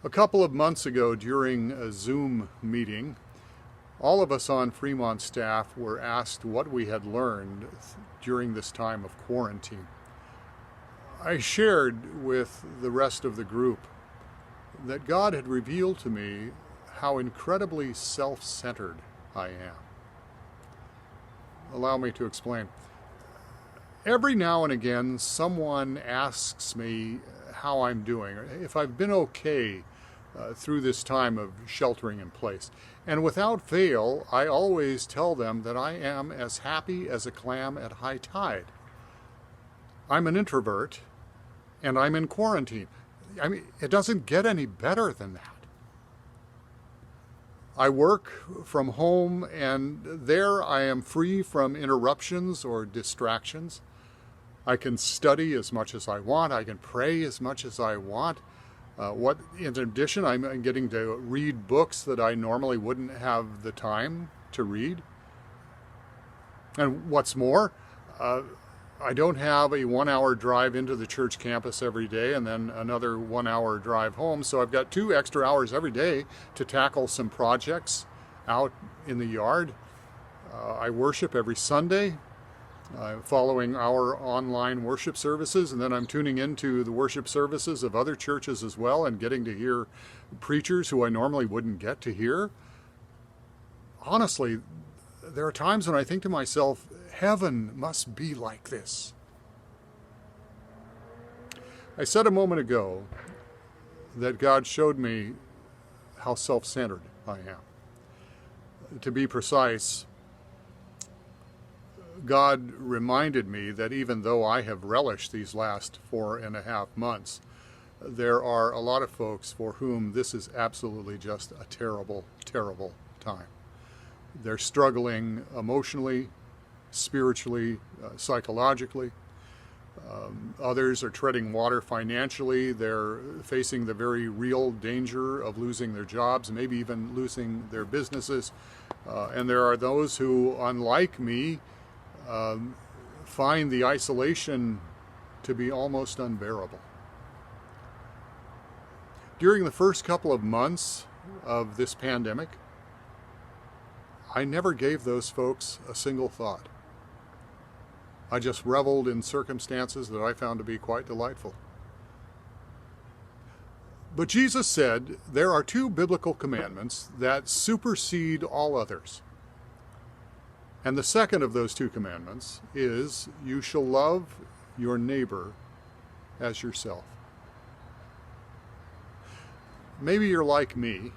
A couple of months ago, during a Zoom meeting, all of us on Fremont staff were asked what we had learned during this time of quarantine. I shared with the rest of the group that God had revealed to me how incredibly self-centered I am. Allow me to explain. Every now and again, someone asks me how I'm doing, or if I've been okay through this time of sheltering in place. And without fail, I always tell them that I am as happy as a clam at high tide. I'm an introvert, and I'm in quarantine. I mean, it doesn't get any better than that. I work from home, and there I am free from interruptions or distractions. I can study as much as I want. I can pray as much as I want. In addition, I'm getting to read books that I normally wouldn't have the time to read. And what's more, I don't have a 1-hour drive into the church campus every day and then another 1-hour drive home. So I've got 2 extra hours every day to tackle some projects out in the yard. I worship every Sunday, following our online worship services, and then I'm tuning into the worship services of other churches as well and getting to hear preachers who I normally wouldn't get to hear. Honestly, there are times when I think to myself, heaven must be like this. I said a moment ago that God showed me how self-centered I am. To be precise, God reminded me that even though I have relished these last 4.5 months, there are a lot of folks for whom this is absolutely just a terrible, terrible time. They're struggling emotionally, spiritually, psychologically. Others are treading water financially. They're facing the very real danger of losing their jobs, maybe even losing their businesses. And there are those who, unlike me, find the isolation to be almost unbearable. During the first couple of months of this pandemic, I never gave those folks a single thought. I just reveled in circumstances that I found to be quite delightful. But Jesus said there are 2 biblical commandments that supersede all others. And the second of those 2 commandments is, you shall love your neighbor as yourself. Maybe you're like me,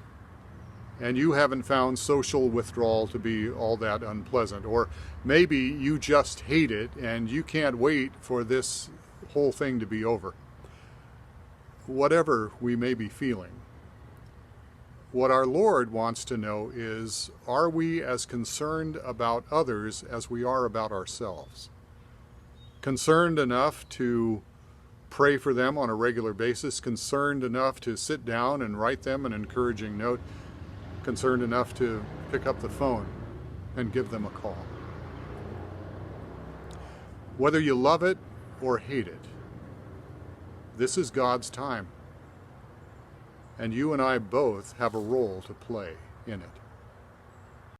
and you haven't found social withdrawal to be all that unpleasant. Or maybe you just hate it and you can't wait for this whole thing to be over. Whatever we may be feeling, what our Lord wants to know is, are we as concerned about others as we are about ourselves? Concerned enough to pray for them on a regular basis, concerned enough to sit down and write them an encouraging note, concerned enough to pick up the phone and give them a call. Whether you love it or hate it, this is God's time. And you and I both have a role to play in it.